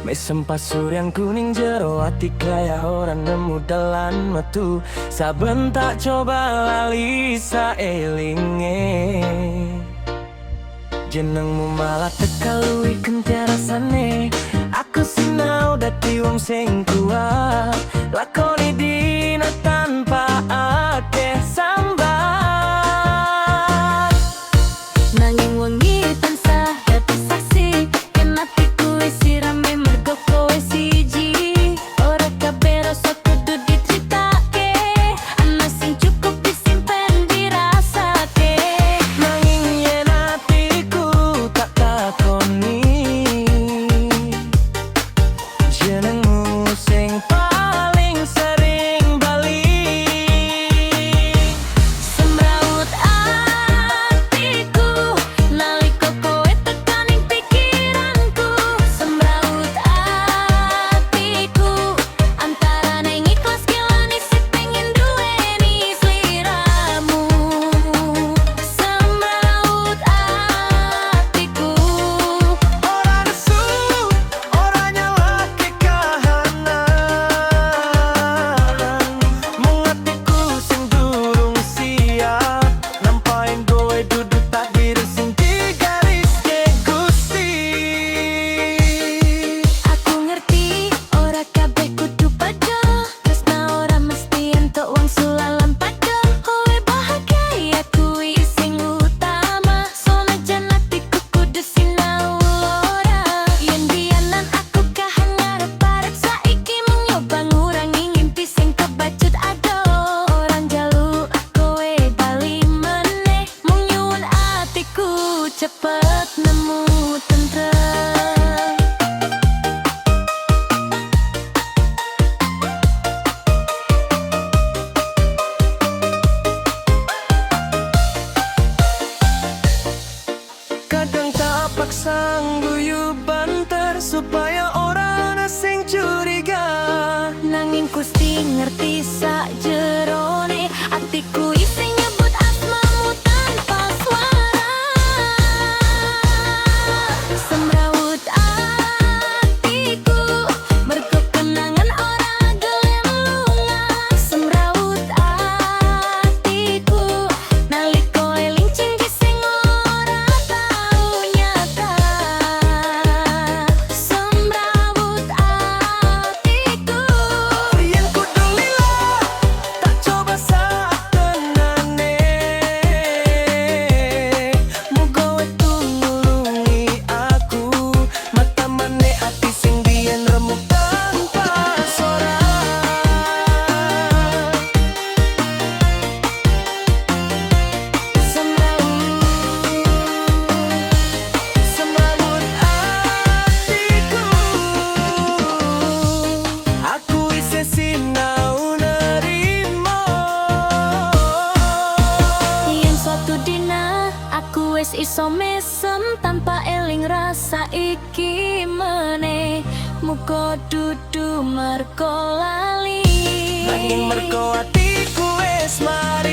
Mesem pasur yang kuning jero ati kaya orang nemu dalan metu. Saben tak coba lali saelinge, jenengmu malah tekalui kentia rasane. Aku sinau dadi wong sing kuat, lakoni dina tanpa akeh sambat. Nanging wengi tansah dadi saksi, yen atiku wis sirame mergo kowe siji. Ora kabeh rasa kudu dicritake, ana sing cukup disimpen dirasake. Nanging yen atiku tak takoni, jenengmu sing paling sering bali. Semrawut atiku nalika kowe tekaning pikiranku. Semrawut atiku antarane ikhlas kelan isih pengen duweni sliramu. Semrawut atiku Ora nesu, ora nyalahke kahanan, mung atiku sing durung siap nampain kowe dudu takdir sing digariske Gusti. aku ngerti ora kabeh kudu padha, tresna ora mesti entuk wong sulalan padha. Kowe bahagia kuwi sing utama, sonajan atiku kudu sinau ora. Yen bianan aku kahan ngarep-arep, saiki mung nyoba ngurangi ngimpi sing kebacut adoh. Orang jaluk kowe bali meneh, mung nyuwun atiku cepet nemu tentrem. Kadang tak paksa guyu banter supaya ora ana sing curiga. Nanging Gusti ngerti sak jerone atiku isi nyebut asmamu tanpa suara. Semrawut atiku mergo kenangan ora gelem lunga. Semrawut atiku nalika eling cinta sing ora tau nyata. Semrawut atiku Yen kudu lila, tak coba saat tenane. Muga wetu nulungi aku, mata mane ati sing biyen remuk tanpa sorak. Semrawut atiku, aku isih sinau nerimo. yen suatu dina aku wis iso mesem tanpa eling rasa iki meneh. Muga dudu merko lali, Nanging mergo atiku wis mari